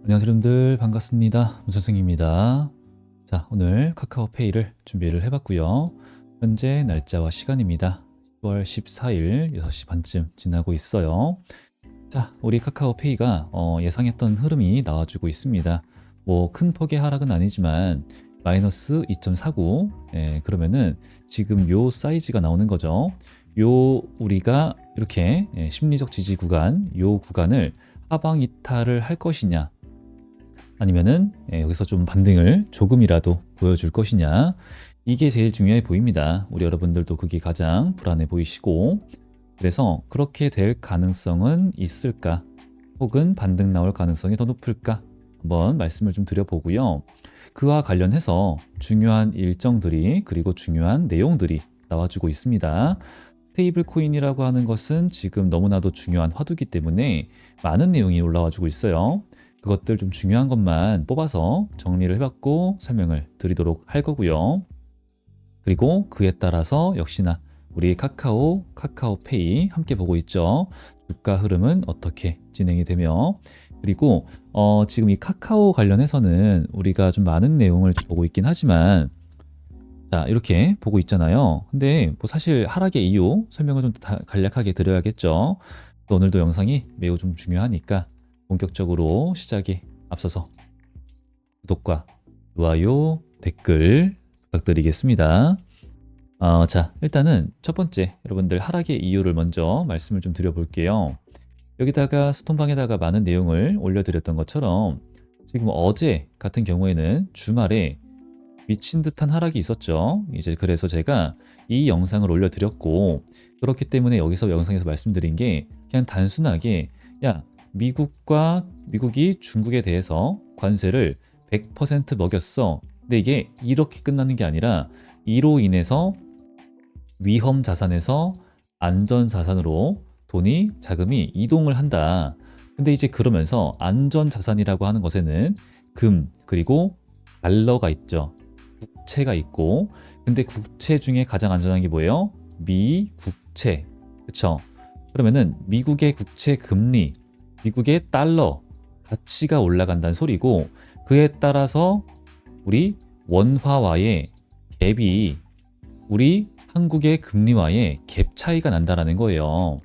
안녕하세요 여러분들 반갑습니다. 문선승입니다. 자, 오늘 카카오페이를 준비를 해봤고요. 현재 날짜와 시간입니다. 10월 14일 6시 반쯤 지나고 있어요. 자, 우리 카카오페이가 예상했던 흐름이 나와주고 있습니다. 뭐 큰 폭의 하락은 아니지만 마이너스 2.49, 그러면은 지금 요 사이즈가 나오는 거죠. 요 우리가 이렇게 심리적 지지 구간, 요 구간을 하방 이탈을 할 것이냐, 아니면은 여기서 좀 반등을 조금이라도 보여줄 것이냐, 이게 제일 중요해 보입니다. 우리 여러분들도 그게 가장 불안해 보이시고, 그래서 그렇게 될 가능성은 있을까, 혹은 반등 나올 가능성이 더 높을까, 한번 말씀을 좀 드려보고요. 그와 관련해서 중요한 일정들이, 그리고 중요한 내용들이 나와주고 있습니다. 테이블 코인이라고 하는 것은 지금 너무나도 중요한 화두기 때문에 많은 내용이 올라와 주고 있어요. 그것들 좀 중요한 것만 뽑아서 정리를 해봤고 설명을 드리도록 할 거고요. 그리고 그에 따라서 역시나 우리 카카오페이 함께 보고 있죠. 주가 흐름은 어떻게 진행이 되며, 그리고 지금 이 카카오 관련해서는 우리가 좀 많은 내용을 보고 있긴 하지만, 자, 이렇게 보고 있잖아요. 근데 뭐 사실 하락의 이유 설명을 좀 간략하게 드려야겠죠. 또 오늘도 영상이 매우 좀 중요하니까 본격적으로 시작에 앞서서 구독과 좋아요, 댓글 부탁드리겠습니다. 자, 일단은 첫 번째 여러분들 하락의 이유를 먼저 말씀을 좀 드려볼게요. 여기다가 소통방에다가 많은 내용을 올려드렸던 것처럼 지금 어제 같은 경우에는 주말에 미친 듯한 하락이 있었죠. 이제 그래서 제가 이 영상을 올려드렸고, 그렇기 때문에 여기서 영상에서 말씀드린 게 그냥 단순하게, 야, 미국이 중국에 대해서 관세를 100% 먹였어. 근데 이게 이렇게 끝나는 게 아니라 이로 인해서 위험 자산에서 안전 자산으로 자금이 이동을 한다. 근데 이제 그러면서 안전 자산이라고 하는 것에는 금, 그리고 달러가 있죠. 국채가 있고, 근데 국채 중에 가장 안전한 게 뭐예요? 미국채. 그쵸? 그러면은 미국의 국채 금리, 미국의 달러 가치가 올라간다는 소리고, 그에 따라서 우리 원화와의 갭이 우리 한국의 금리와의 갭 차이가 난다라는 거예요.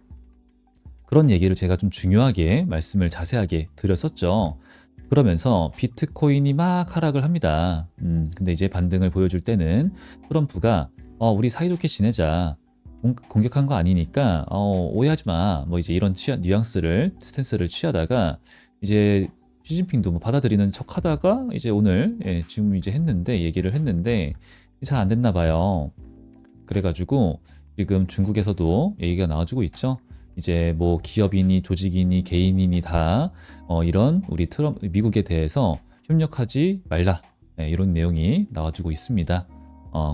그런 얘기를 제가 좀 중요하게 말씀을 자세하게 드렸었죠. 그러면서 비트코인이 막 하락을 합니다. 근데 이제 반등을 보여줄 때는 트럼프가 우리 사이좋게 지내자. 공격한 거 아니니까 오해하지 마. 뭐 이제 이런 스탠스를 취하다가 이제 시진핑도 뭐 받아들이는 척 하다가 이제 오늘 지금 이제 얘기를 했는데 잘 안 됐나 봐요. 그래가지고 지금 중국에서도 얘기가 나와주고 있죠. 이제 뭐 기업인이 조직인이 개인인이 다 이런 우리 미국에 대해서 협력하지 말라, 이런 내용이 나와주고 있습니다.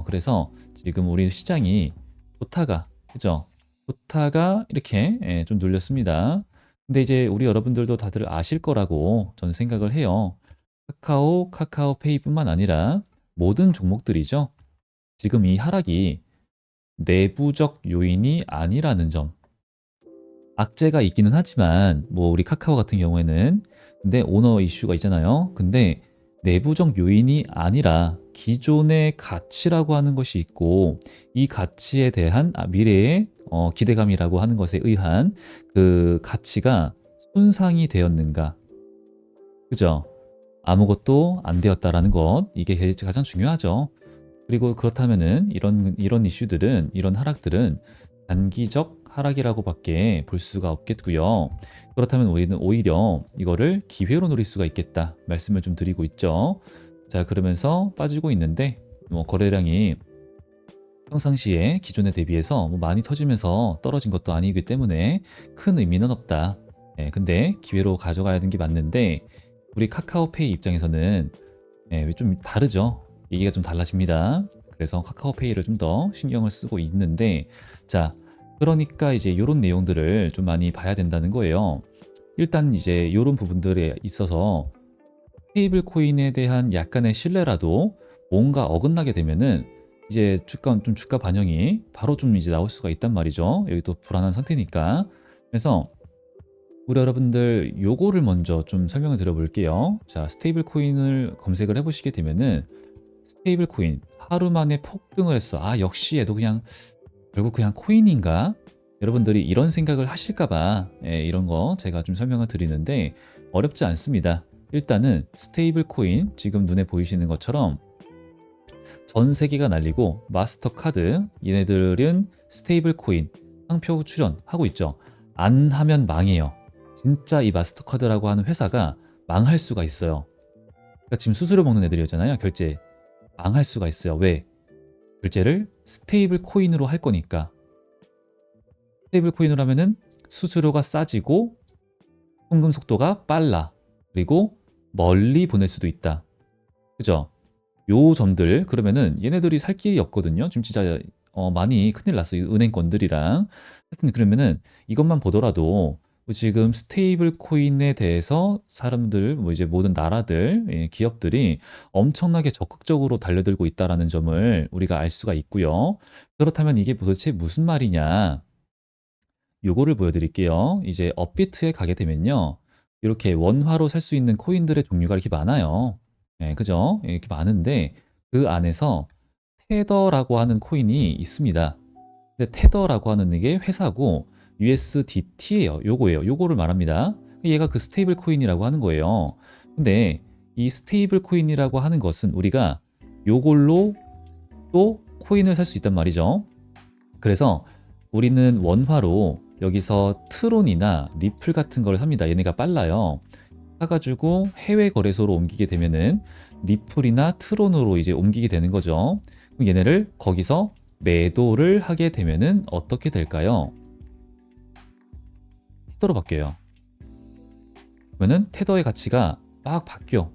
그래서 지금 우리 시장이 좋다가, 그죠? 좋다가 이렇게 좀 눌렸습니다. 근데 이제 우리 여러분들도 다들 아실 거라고 저는 생각을 해요. 카카오페이뿐만 아니라 모든 종목들이죠. 지금 이 하락이 내부적 요인이 아니라는 점. 악재가 있기는 하지만 뭐 우리 카카오 같은 경우에는 근데 오너 이슈가 있잖아요. 근데 내부적 요인이 아니라 기존의 가치라고 하는 것이 있고, 이 가치에 대한 미래의 기대감이라고 하는 것에 의한 그 가치가 손상이 되었는가, 그죠? 아무것도 안 되었다라는 것, 이게 가장 중요하죠. 그리고 그렇다면은 이런 이슈들은, 이런 하락들은 단기적 하락이라고밖에 볼 수가 없겠고요. 그렇다면 우리는 오히려 이거를 기회로 노릴 수가 있겠다 말씀을 좀 드리고 있죠. 자, 그러면서 빠지고 있는데 뭐 거래량이 평상시에 기존에 대비해서 뭐 많이 터지면서 떨어진 것도 아니기 때문에 큰 의미는 없다. 근데 기회로 가져가야 되는 게 맞는데, 우리 카카오페이 입장에서는 좀 다르죠. 얘기가 좀 달라집니다. 그래서 카카오페이를 좀 더 신경을 쓰고 있는데, 자, 그러니까 이제 이런 내용들을 좀 많이 봐야 된다는 거예요. 일단 이제 이런 부분들에 있어서 테이블 코인에 대한 약간의 신뢰라도 뭔가 어긋나게 되면은 이제 주가 반영이 바로 좀 이제 나올 수가 있단 말이죠. 여기 또 불안한 상태니까. 그래서 우리 여러분들 요거를 먼저 좀 설명을 드려볼게요. 자, 스테이블 코인을 검색을 해보시게 되면은 스테이블 코인 하루 만에 폭등을 했어. 아, 역시 얘도 그냥 결국 그냥 코인인가? 여러분들이 이런 생각을 하실까봐 이런 거 제가 좀 설명을 드리는데 어렵지 않습니다. 일단은 스테이블 코인 지금 눈에 보이시는 것처럼 전 세계가 날리고 마스터카드 얘네들은 스테이블 코인 상표 출연하고 있죠. 안 하면 망해요. 진짜 이 마스터카드라고 하는 회사가 망할 수가 있어요. 그러니까 지금 수수료 먹는 애들이었잖아요. 결제 망할 수가 있어요. 왜? 결제를 스테이블 코인으로 할 거니까. 스테이블 코인으로 하면은 수수료가 싸지고 송금 속도가 빨라. 그리고 멀리 보낼 수도 있다. 그죠? 요 점들 그러면은 얘네들이 살 길이 없거든요. 지금 진짜 많이 큰일 났어요. 은행권들이랑. 하여튼 그러면은 이것만 보더라도 지금 스테이블 코인에 대해서 사람들 뭐 이제 모든 나라들 기업들이 엄청나게 적극적으로 달려들고 있다라는 점을 우리가 알 수가 있고요. 그렇다면 이게 도대체 무슨 말이냐? 요거를 보여드릴게요. 이제 업비트에 가게 되면요. 이렇게 원화로 살 수 있는 코인들의 종류가 이렇게 많아요. 예, 그죠? 예, 이렇게 많은데 그 안에서 테더라고 하는 코인이 있습니다. 근데 테더라고 하는 이게 회사고 USDT예요. 요거예요. 요거를 말합니다. 얘가 그 스테이블 코인이라고 하는 거예요. 근데 이 스테이블 코인이라고 하는 것은 우리가 요걸로 또 코인을 살 수 있단 말이죠. 그래서 우리는 원화로 여기서 트론이나 리플 같은 걸 삽니다. 얘네가 빨라요. 사가지고 해외 거래소로 옮기게 되면은 리플이나 트론으로 이제 옮기게 되는 거죠. 그럼 얘네를 거기서 매도를 하게 되면은 어떻게 될까요? 테더로 바뀌어요. 그러면은 테더의 가치가 막 바뀌어.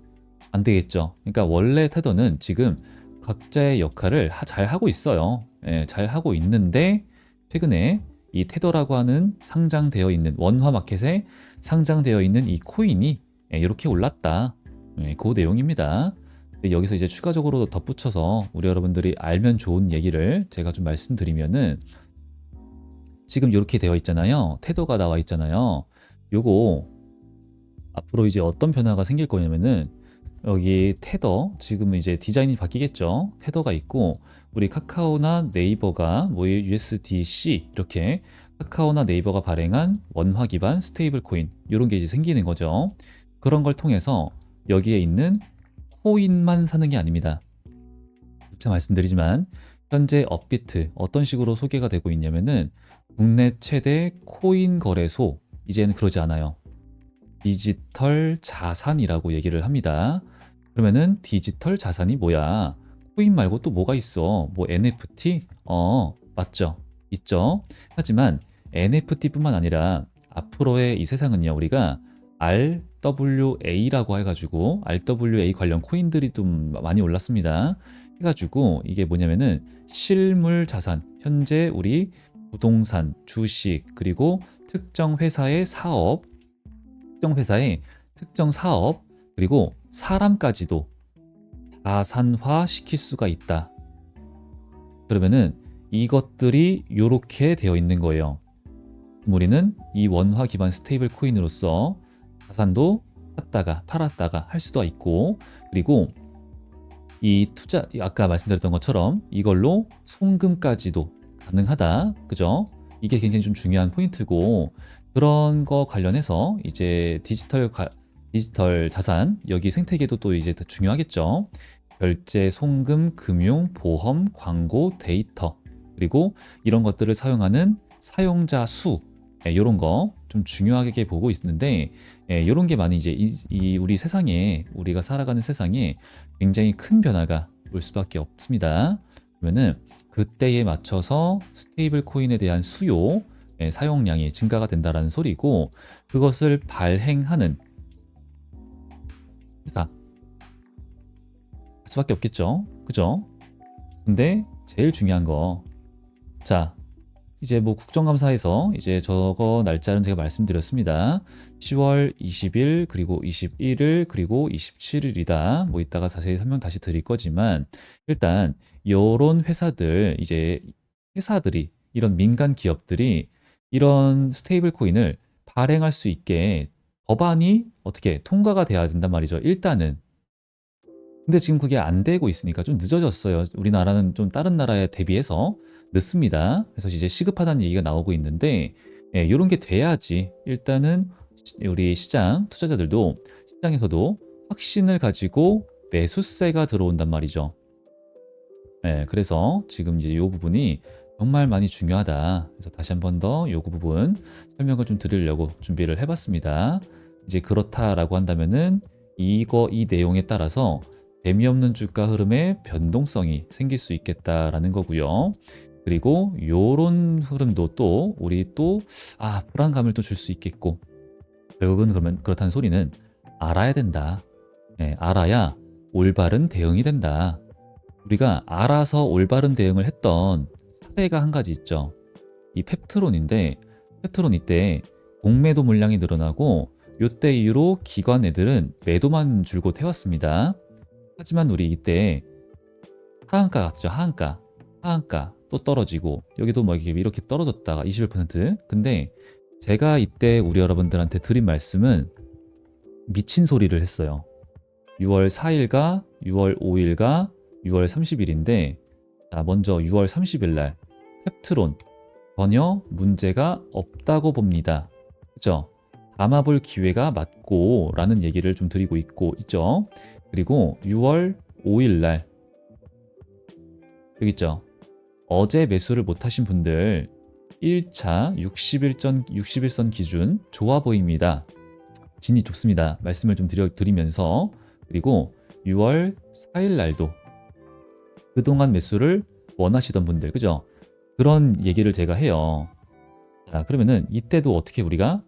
안 되겠죠. 그러니까 원래 테더는 지금 각자의 역할을 잘 하고 있어요. 예, 잘 하고 있는데 최근에 이 테더라고 하는 상장되어 있는 원화 마켓에 상장되어 있는 이 코인이 이렇게 올랐다. 그 내용입니다. 근데 여기서 이제 추가적으로 덧붙여서 우리 여러분들이 알면 좋은 얘기를 제가 좀 말씀드리면은 지금 이렇게 되어 있잖아요. 테더가 나와 있잖아요. 요거 앞으로 이제 어떤 변화가 생길 거냐면은 여기 테더 지금은 이제 디자인이 바뀌겠죠. 테더가 있고 우리 카카오나 네이버가 뭐 USDC 이렇게 카카오나 네이버가 발행한 원화 기반 스테이블 코인 이런 게 이제 생기는 거죠. 그런 걸 통해서 여기에 있는 코인만 사는 게 아닙니다. 누차 말씀드리지만 현재 업비트 어떤 식으로 소개가 되고 있냐면은 국내 최대 코인 거래소 이제는 그러지 않아요. 디지털 자산이라고 얘기를 합니다. 그러면은 디지털 자산이 뭐야? 코인 말고 또 뭐가 있어? 뭐 NFT? 맞죠. 있죠. 하지만 NFT뿐만 아니라 앞으로의 이 세상은요, 우리가 RWA라고 해가지고 RWA 관련 코인들이 좀 많이 올랐습니다. 해가지고 이게 뭐냐면은 실물 자산, 현재 우리 부동산, 주식, 그리고 특정 회사의 사업, 특정 회사의 특정 사업, 그리고 사람까지도 자산화 시킬 수가 있다. 그러면은 이것들이 이렇게 되어 있는 거예요. 우리는 이 원화 기반 스테이블 코인으로서 자산도 샀다가 팔았다가 할 수도 있고, 그리고 이 투자, 아까 말씀드렸던 것처럼 이걸로 송금까지도 가능하다. 그죠? 이게 굉장히 좀 중요한 포인트고, 그런 거 관련해서 이제 디지털 자산, 여기 생태계도 또 이제 더 중요하겠죠. 결제, 송금, 금융, 보험, 광고, 데이터, 그리고 이런 것들을 사용하는 사용자 수, 이런 거 좀 중요하게 보고 있는데, 이런 게 많이 이제 우리 세상에, 우리가 살아가는 세상에 굉장히 큰 변화가 올 수밖에 없습니다. 그러면은 그때에 맞춰서 스테이블 코인에 대한 수요, 사용량이 증가가 된다라는 소리고, 그것을 발행하는 회사 할 수밖에 없겠죠. 그죠? 근데 제일 중요한 거, 자, 이제 뭐 국정감사에서 이제 저거 날짜는 제가 말씀드렸습니다. 10월 20일, 그리고 21일, 그리고 27일이다. 뭐 이따가 자세히 설명 다시 드릴 거지만, 일단 요런 회사들, 이제 회사들이, 이런 민간 기업들이 이런 스테이블 코인을 발행할 수 있게 법안이 어떻게 통과가 돼야 된단 말이죠. 일단은. 근데 지금 그게 안 되고 있으니까 좀 늦어졌어요. 우리나라는 좀 다른 나라에 대비해서 늦습니다. 그래서 이제 시급하다는 얘기가 나오고 있는데 예, 요런 게 돼야지 일단은 우리 시장 투자자들도 시장에서도 확신을 가지고 매수세가 들어온단 말이죠. 예, 그래서 지금 이제 요 부분이 정말 많이 중요하다. 그래서 다시 한 번 더 요 부분 설명을 좀 드리려고 준비를 해봤습니다. 이제 그렇다라고 한다면은 이 내용에 따라서 재미없는 주가 흐름의 변동성이 생길 수 있겠다라는 거고요. 그리고 요런 흐름도 또 우리 또 불안감을 또 줄 수 있겠고 결국은 그러면 그렇다는 소리는 알아야 된다. 예, 알아야 올바른 대응이 된다. 우리가 알아서 올바른 대응을 했던 사례가 한 가지 있죠. 이 펩트론인데 펩트론 이때 공매도 물량이 늘어나고 요때 이후로 기관 애들은 매도만 줄곧 해왔습니다. 하지만 우리 이때 하한가 갔죠. 하한가 또 떨어지고 여기도 뭐 이렇게 떨어졌다가 21%. 근데 제가 이때 우리 여러분들한테 드린 말씀은 미친 소리를 했어요. 6월 4일과 6월 5일과 6월 30일인데 자, 먼저 6월 30일 날 펩트론 전혀 문제가 없다고 봅니다. 그죠? 담아볼 기회가 맞고 라는 얘기를 좀 드리고 있죠. 그리고 6월 5일 날 여기 있죠. 어제 매수를 못하신 분들 1차 60일선 기준 좋아 보입니다. 진이 좋습니다. 말씀을 좀 드리면서 그리고 6월 4일 날도 그동안 매수를 원하시던 분들 그죠? 그런 얘기를 제가 해요. 자, 그러면은 이때도 어떻게 우리가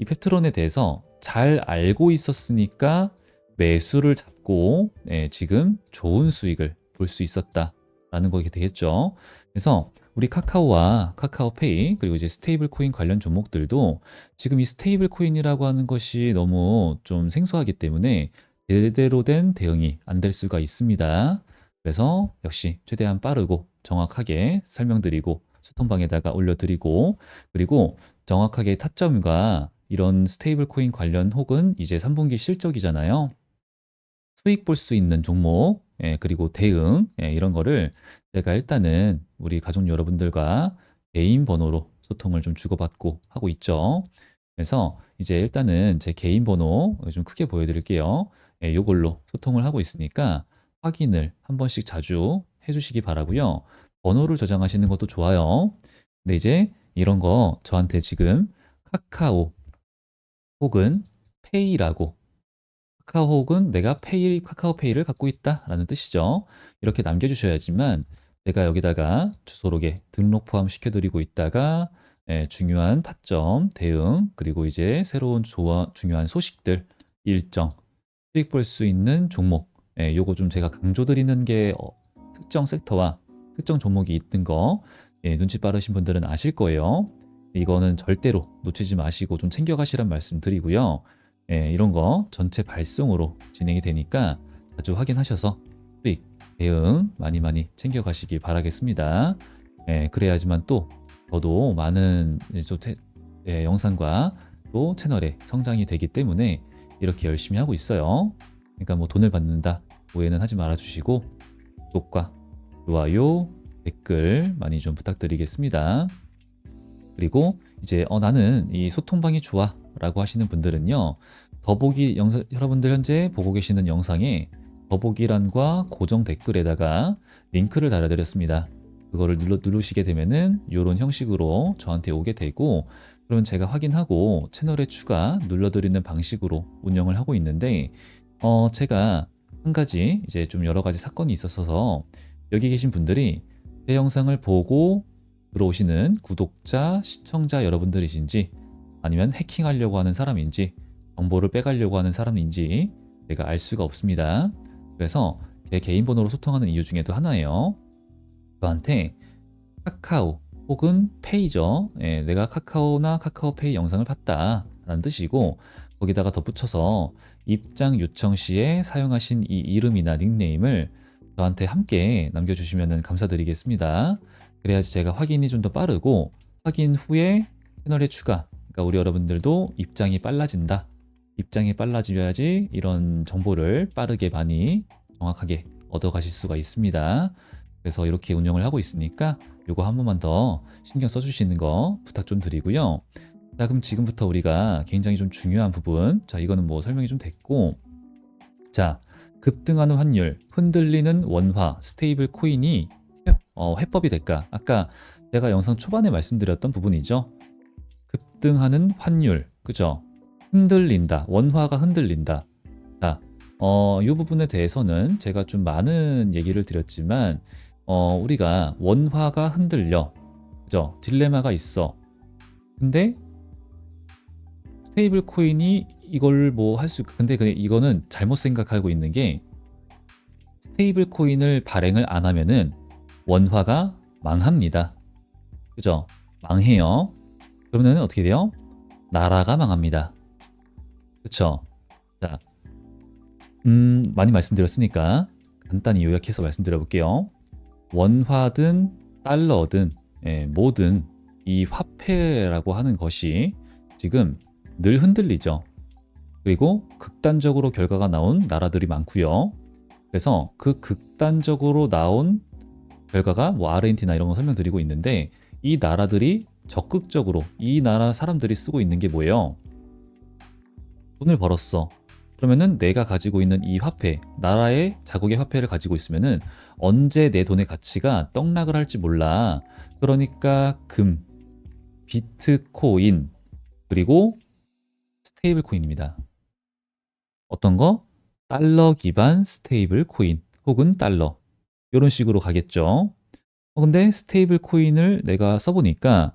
이 펩트론에 대해서 잘 알고 있었으니까 매수를 잡고 지금 좋은 수익을 볼 수 있었다라는 거게 되겠죠. 그래서 우리 카카오와 카카오페이 그리고 이제 스테이블 코인 관련 종목들도 지금 이 스테이블 코인이라고 하는 것이 너무 좀 생소하기 때문에 제대로 된 대응이 안 될 수가 있습니다. 그래서 역시 최대한 빠르고 정확하게 설명드리고 소통방에다가 올려드리고 그리고 정확하게 타점과 이런 스테이블 코인 관련 혹은 이제 3분기 실적이잖아요. 수익 볼 수 있는 종목, 그리고 대응, 이런 거를 제가 일단은 우리 가족 여러분들과 개인 번호로 소통을 좀 주고받고 하고 있죠. 그래서 이제 일단은 제 개인 번호 좀 크게 보여드릴게요. 요걸로 소통을 하고 있으니까 확인을 한 번씩 자주 해주시기 바라고요. 번호를 저장하시는 것도 좋아요. 근데 이제 이런 거 저한테 지금 카카오 혹은 페이라고 카카오 혹은 내가 카카오페이를 갖고 있다라는 뜻이죠. 이렇게 남겨주셔야지만 내가 여기다가 주소록에 등록 포함시켜드리고 있다가 중요한 타점, 대응, 그리고 이제 새로운 중요한 소식들, 일정, 수익 볼 수 있는 종목, 요거 좀 제가 강조드리는 게 특정 섹터와 특정 종목이 있는 거 눈치 빠르신 분들은 아실 거예요. 이거는 절대로 놓치지 마시고 좀 챙겨가시란 말씀 드리고요. 이런 거 전체 발송으로 진행이 되니까 자주 확인하셔서 수익, 대응 많이 많이 챙겨가시길 바라겠습니다. 그래야지만 또 저도 많은 영상과 또 채널의 성장이 되기 때문에 이렇게 열심히 하고 있어요. 그러니까 뭐 돈을 받는다 오해는 하지 말아 주시고 구독과 좋아요, 댓글 많이 좀 부탁드리겠습니다. 그리고 이제 나는 이 소통방이 좋아 라고 하시는 분들은요. 여러분들 현재 보고 계시는 영상에 더보기란과 고정 댓글에다가 링크를 달아드렸습니다. 그거를 누르시게 되면은 이런 형식으로 저한테 오게 되고 그러면 제가 확인하고 채널에 추가 눌러드리는 방식으로 운영을 하고 있는데 제가 한 가지 이제 좀 여러 가지 사건이 있어서 여기 계신 분들이 제 영상을 보고 들어오시는 구독자, 시청자 여러분들이신지 아니면 해킹하려고 하는 사람인지 정보를 빼가려고 하는 사람인지 제가 알 수가 없습니다. 그래서 제 개인 번호로 소통하는 이유 중에도 하나예요. 저한테 카카오 혹은 페이죠. 내가 카카오나 카카오페이 영상을 봤다 라는 뜻이고 거기다가 덧붙여서 입장 요청 시에 사용하신 이 이름이나 닉네임을 저한테 함께 남겨주시면 감사드리겠습니다. 그래야지 제가 확인이 좀 더 빠르고 확인 후에 채널에 추가 그러니까 우리 여러분들도 입장이 빨라진다. 입장이 빨라져야지 이런 정보를 빠르게 많이 정확하게 얻어가실 수가 있습니다. 그래서 이렇게 운영을 하고 있으니까 요거 한 번만 더 신경 써주시는 거 부탁 좀 드리고요. 자, 그럼 지금부터 우리가 굉장히 좀 중요한 부분, 자, 이거는 뭐 설명이 좀 됐고, 자, 급등하는 환율, 흔들리는 원화, 스테이블 코인이 해법이 될까? 아까 제가 영상 초반에 말씀드렸던 부분이죠. 급등하는 환율, 그죠? 흔들린다, 원화가 흔들린다. 자, 이 부분에 대해서는 제가 좀 많은 얘기를 드렸지만, 우리가 원화가 흔들려, 그죠? 딜레마가 있어. 근데 스테이블 코인이 이걸 뭐 할 수, 근데 이거는 잘못 생각하고 있는 게 스테이블 코인을 발행을 안 하면은 원화가 망합니다. 그죠? 망해요. 그러면 어떻게 돼요? 나라가 망합니다. 그쵸? 자, 많이 말씀드렸으니까 간단히 요약해서 말씀드려 볼게요. 원화든 달러든 뭐든 이 화폐라고 하는 것이 지금 늘 흔들리죠. 그리고 극단적으로 결과가 나온 나라들이 많고요. 그래서 그 극단적으로 나온 결과가 뭐 아르헨티나 이런 거 설명드리고 있는데 이 나라들이 적극적으로 이 나라 사람들이 쓰고 있는 게 뭐예요? 돈을 벌었어. 그러면은 내가 가지고 있는 이 화폐, 나라의 자국의 화폐를 가지고 있으면은 언제 내 돈의 가치가 떡락을 할지 몰라. 그러니까 금, 비트코인, 그리고 스테이블 코인입니다. 어떤 거? 달러 기반 스테이블 코인 혹은 달러. 이런 식으로 가겠죠. 근데 스테이블 코인을 내가 써보니까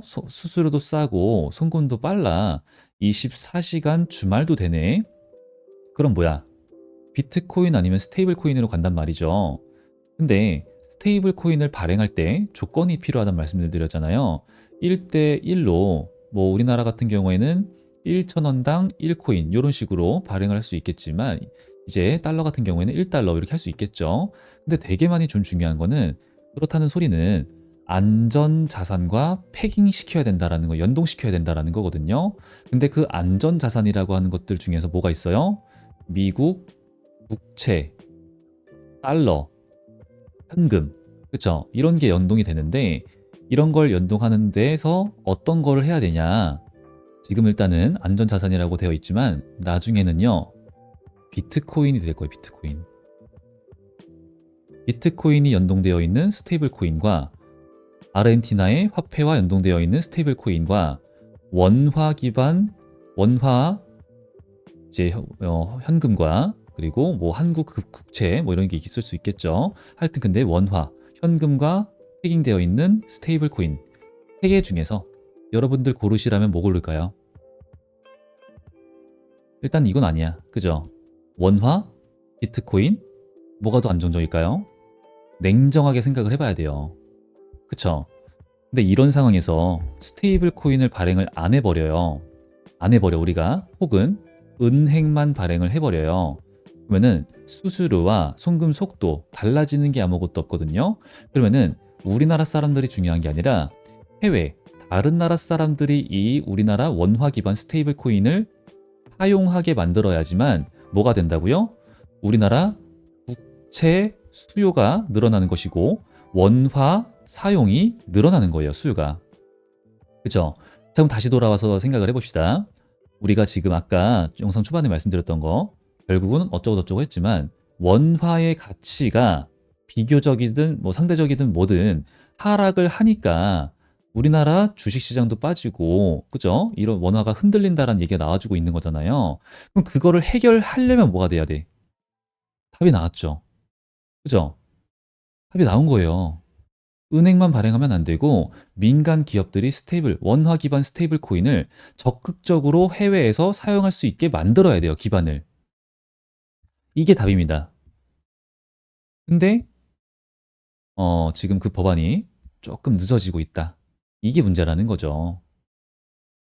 수수료도 싸고 송금도 빨라. 24시간 주말도 되네. 그럼 뭐야? 비트코인 아니면 스테이블 코인으로 간단 말이죠. 근데 스테이블 코인을 발행할 때 조건이 필요하다는 말씀을 드렸잖아요. 1대1로 뭐 우리나라 같은 경우에는 1,000원당 1코인 이런 식으로 발행을 할 수 있겠지만 이제 달러 같은 경우에는 1달러 이렇게 할 수 있겠죠. 근데 되게 많이 좀 중요한 거는 그렇다는 소리는 안전 자산과 패깅시켜야 된다라는 거, 연동시켜야 된다라는 거거든요. 근데 그 안전 자산이라고 하는 것들 중에서 뭐가 있어요? 미국 국채, 달러, 현금, 그쵸? 이런 게 연동이 되는데 이런 걸 연동하는 데에서 어떤 거를 해야 되냐? 지금 일단은 안전자산이라고 되어 있지만 나중에는요 비트코인이 될 거예요. 비트코인. 비트코인이 연동되어 있는 스테이블 코인과 아르헨티나의 화폐와 연동되어 있는 스테이블 코인과 원화 기반 원화 이제 현금과 그리고 뭐 한국 국채 뭐 이런 게 있을 수 있겠죠. 하여튼 근데 원화, 현금과 패깅되어 있는 스테이블 코인 세 개 중에서 여러분들 고르시라면 뭐 고를까요? 일단 이건 아니야. 그죠? 원화, 비트코인, 뭐가 더 안정적일까요? 냉정하게 생각을 해봐야 돼요. 그쵸? 근데 이런 상황에서 스테이블 코인을 발행을 안 해버려요. 안 해버려, 우리가. 혹은 은행만 발행을 해버려요. 그러면은 수수료와 송금 속도 달라지는 게 아무것도 없거든요. 그러면은 우리나라 사람들이 중요한 게 아니라 해외, 다른 나라 사람들이 이 우리나라 원화 기반 스테이블 코인을 사용하게 만들어야지만 뭐가 된다고요? 우리나라 국채 수요가 늘어나는 것이고 원화 사용이 늘어나는 거예요, 수요가. 그죠? 자, 그럼 다시 돌아와서 생각을 해봅시다. 우리가 지금 아까 영상 초반에 말씀드렸던 거 결국은 어쩌고저쩌고 했지만 원화의 가치가 비교적이든 뭐 상대적이든 뭐든 하락을 하니까 우리나라 주식시장도 빠지고 그죠? 이런 원화가 흔들린다라는 얘기가 나와주고 있는 거잖아요. 그럼 그거를 해결하려면 뭐가 돼야 돼? 답이 나왔죠. 그죠? 답이 나온 거예요. 은행만 발행하면 안 되고 민간 기업들이 스테이블, 원화 기반 스테이블 코인을 적극적으로 해외에서 사용할 수 있게 만들어야 돼요, 기반을. 이게 답입니다. 근데 지금 그 법안이 조금 늦어지고 있다. 이게 문제라는 거죠.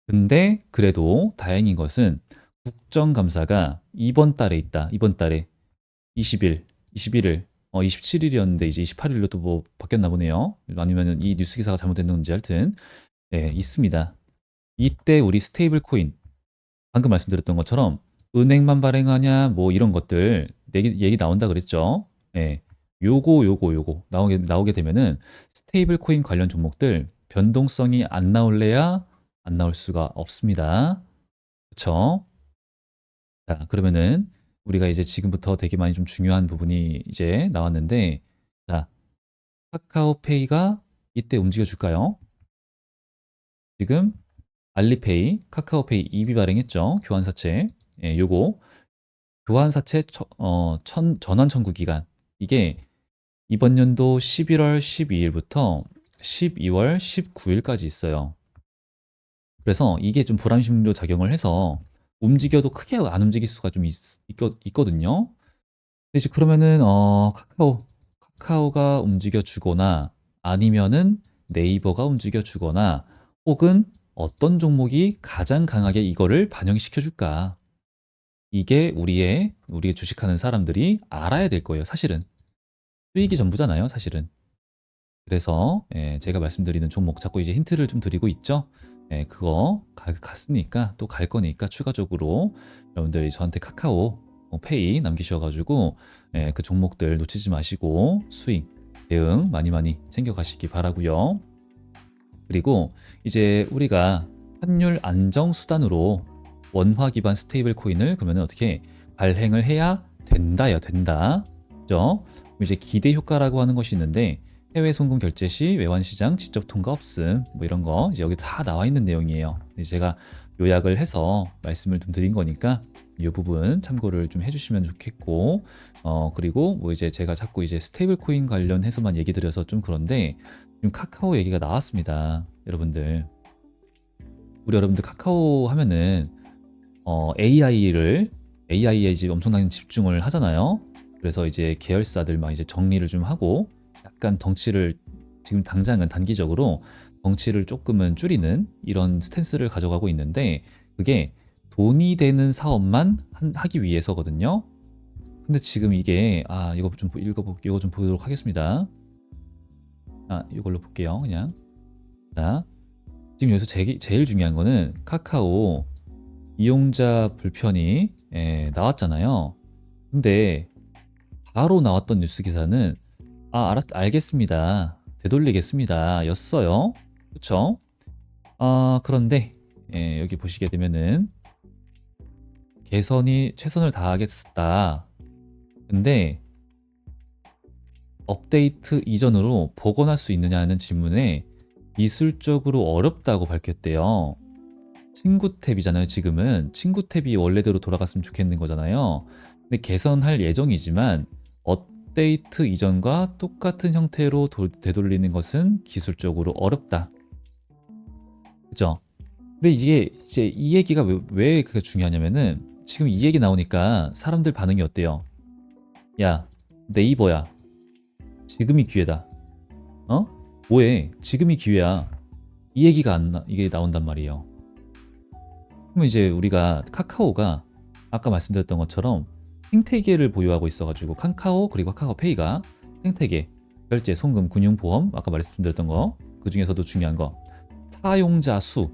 근데 그래도 다행인 것은 국정감사가 이번 달에 있다. 이번 달에 20일, 21일, 27일이었는데 이제 28일로 또 뭐 바뀌었나 보네요. 아니면은 이 뉴스 기사가 잘못됐는지 하여튼 있습니다. 이때 우리 스테이블 코인 방금 말씀드렸던 것처럼 은행만 발행하냐 뭐 이런 것들 얘기 나온다 그랬죠. 예. 요거 나오게 되면은 스테이블 코인 관련 종목들 변동성이 안 나올래야 안 나올 수가 없습니다. 그쵸? 자, 그러면은 우리가 이제 지금부터 되게 많이 좀 중요한 부분이 이제 나왔는데, 자, 카카오페이가 이때 움직여 줄까요? 지금 알리페이, 카카오페이 EB 발행했죠. 교환사채. 예, 요거 교환사채 전환 청구 기간. 이게 이번 연도 11월 12일부터 12월 19일까지 있어요. 그래서 이게 좀 불안심료 작용을 해서 움직여도 크게 안 움직일 수가 좀 있거든요. 근데 이제 그러면은 카카오가 움직여 주거나 아니면은 네이버가 움직여 주거나 혹은 어떤 종목이 가장 강하게 이거를 반영시켜 줄까? 이게 우리의 주식하는 사람들이 알아야 될 거예요, 사실은. 수익이 전부잖아요, 사실은. 그래서 예, 제가 말씀드리는 종목 자꾸 이제 힌트를 좀 드리고 있죠. 예, 그거 갔으니까 또 갈 거니까 추가적으로 여러분들이 저한테 카카오 페이 남기셔가지고 예, 그 종목들 놓치지 마시고 수익 대응 많이 많이 챙겨가시기 바라고요. 그리고 이제 우리가 환율 안정 수단으로 원화 기반 스테이블 코인을 그러면 어떻게 발행을 해야 된다요, 된다. 그죠? 이제 기대 효과라고 하는 것이 있는데 해외 송금 결제 시 외환 시장 직접 통과 없음 뭐 이런 거 이제 여기 다 나와 있는 내용이에요. 이제 제가 요약을 해서 말씀을 좀 드린 거니까 이 부분 참고를 좀 해주시면 좋겠고 그리고 뭐 이제 제가 자꾸 이제 스테이블 코인 관련해서만 얘기 드려서 좀 그런데 지금 카카오 얘기가 나왔습니다. 여러분들 우리 여러분들 카카오 하면은 AI에 이제 엄청난 집중을 하잖아요. 그래서 이제 계열사들 막 이제 정리를 좀 하고 약간 덩치를 지금 당장은 단기적으로 덩치를 조금은 줄이는 이런 스탠스를 가져가고 있는데 그게 돈이 되는 사업만 하기 위해서거든요. 근데 지금 이게 이거 좀 이거 좀 보도록 하겠습니다. 이걸로 볼게요. 그냥. 자, 지금 여기서 제일 중요한 거는 카카오 이용자 불편이 나왔잖아요. 근데 바로 나왔던 뉴스 기사는 알겠습니다. 되돌리겠습니다. 였어요. 그쵸? 그런데 여기 보시게 되면은 개선이 최선을 다하겠다. 근데 업데이트 이전으로 복원할 수 있느냐는 질문에 기술적으로 어렵다고 밝혔대요. 친구 탭이잖아요, 지금은. 친구 탭이 원래대로 돌아갔으면 좋겠는 거잖아요. 근데 개선할 예정이지만 업데이트 이전과 똑같은 형태로 되돌리는 것은 기술적으로 어렵다. 그죠? 근데 이게 이제 이 얘기가 왜 그게 중요하냐면은 지금 이 얘기 나오니까 사람들 반응이 어때요? 야, 네이버야. 지금이 기회다. 어? 뭐해? 지금이 기회야. 이 얘기가 이게 나온단 말이에요. 그러면 이제 우리가 카카오가 아까 말씀드렸던 것처럼 생태계를 보유하고 있어가지고 카카오 그리고 카카오페이가 생태계, 결제, 송금, 금융, 보험 아까 말씀드렸던 거 그 중에서도 중요한 거 사용자 수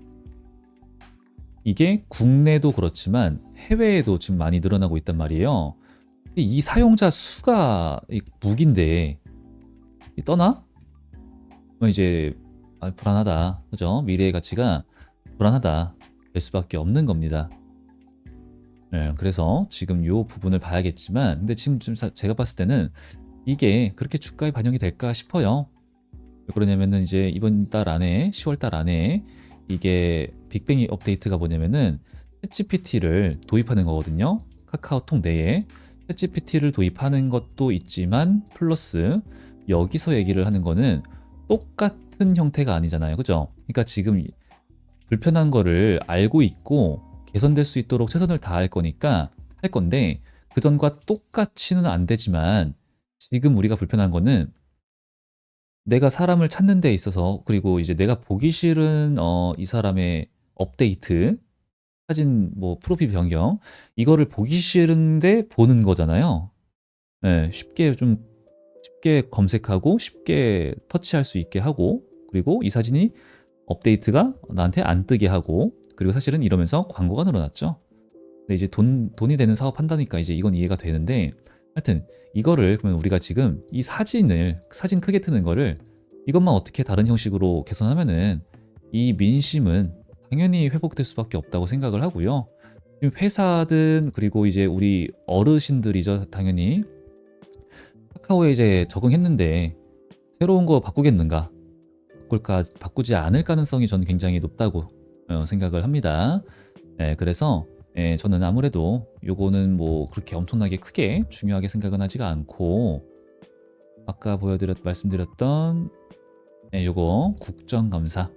이게 국내도 그렇지만 해외에도 지금 많이 늘어나고 있단 말이에요. 근데 이 사용자 수가 무기인데 떠나? 그럼 이제 불안하다, 그죠? 미래의 가치가 불안하다 될 수밖에 없는 겁니다. 네, 그래서 지금 이 부분을 봐야겠지만, 근데 지금 좀 제가 봤을 때는 이게 그렇게 주가에 반영이 될까 싶어요. 왜 그러냐면은 이제 이번 달 안에, 10월 달 안에 이게 빅뱅 업데이트가 뭐냐면은 챗GPT를 도입하는 거거든요. 카카오톡 내에 챗GPT를 도입하는 것도 있지만 플러스 여기서 얘기를 하는 거는 똑같은 형태가 아니잖아요. 그죠? 그러니까 지금 불편한 거를 알고 있고 개선될 수 있도록 최선을 다할 거니까 할 건데 그전과 똑같이는 안 되지만 지금 우리가 불편한 거는 내가 사람을 찾는 데 있어서 그리고 이제 내가 보기 싫은 이 사람의 업데이트 사진 뭐 프로필 변경 이거를 보기 싫은데 보는 거잖아요. 네, 쉽게 검색하고 쉽게 터치할 수 있게 하고 그리고 이 사진이 업데이트가 나한테 안 뜨게 하고, 그리고 사실은 이러면서 광고가 늘어났죠. 근데 이제 돈이 되는 사업 한다니까 이제 이건 이해가 되는데, 하여튼 이거를 그러면 우리가 지금 이 사진 크게 트는 거를 이것만 어떻게 다른 형식으로 개선하면은 이 민심은 당연히 회복될 수밖에 없다고 생각을 하고요. 지금 회사든 그리고 이제 우리 어르신들이죠, 당연히. 카카오에 이제 적응했는데 새로운 거 바꾸겠는가? 바꾸지 않을 가능성이 저는 굉장히 높다고 생각을 합니다. 그래서 저는 아무래도 요거는 뭐 그렇게 엄청나게 크게 중요하게 생각은 하지가 않고, 아까 말씀드렸던 요거 국정감사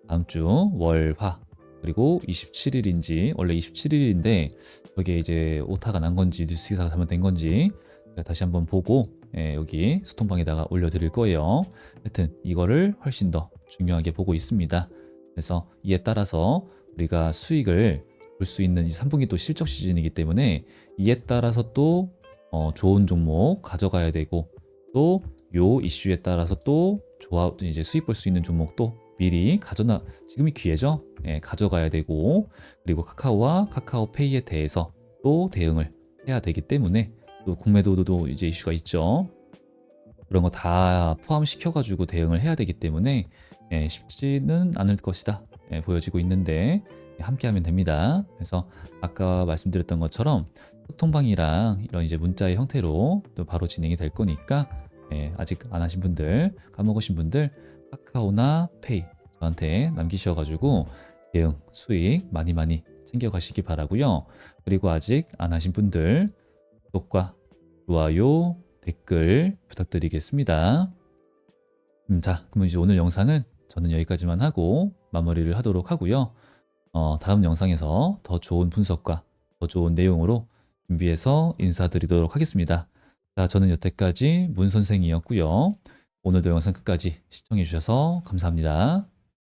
다음 주 월화, 그리고 27일인지 원래 27일인데 저게 이제 오타가 난 건지 뉴스 기사가 잘못된 건지 제가 다시 한번 보고 여기 소통방에다가 올려드릴 거예요. 하여튼 이거를 훨씬 더 중요하게 보고 있습니다. 그래서 이에 따라서 우리가 수익을 볼 수 있는 이 3분기 또 실적 시즌이기 때문에 이에 따라서 또 좋은 종목 가져가야 되고, 또 요 이슈에 따라서 또 이제 수익 볼 수 있는 종목도 미리 지금이 기회죠. 가져가야 되고, 그리고 카카오와 카카오페이에 대해서 또 대응을 해야 되기 때문에, 또 공매도도 이제 이슈가 있죠. 그런 거 다 포함시켜가지고 대응을 해야 되기 때문에 쉽지는 않을 것이다 보여지고 있는데, 함께하면 됩니다. 그래서 아까 말씀드렸던 것처럼 소통방이랑 이런 이제 문자의 형태로 또 바로 진행이 될 거니까, 아직 안 하신 분들, 까먹으신 분들 카카오나 페이 저한테 남기셔가지고 대응 수익 많이 많이 챙겨가시기 바라고요. 그리고 아직 안 하신 분들 구독과 좋아요, 댓글 부탁드리겠습니다. 자, 그럼 이제 오늘 영상은 저는 여기까지만 하고 마무리를 하도록 하고요. 다음 영상에서 더 좋은 분석과 더 좋은 내용으로 준비해서 인사드리도록 하겠습니다. 자, 저는 여태까지 문 선생이었고요. 오늘도 영상 끝까지 시청해 주셔서 감사합니다.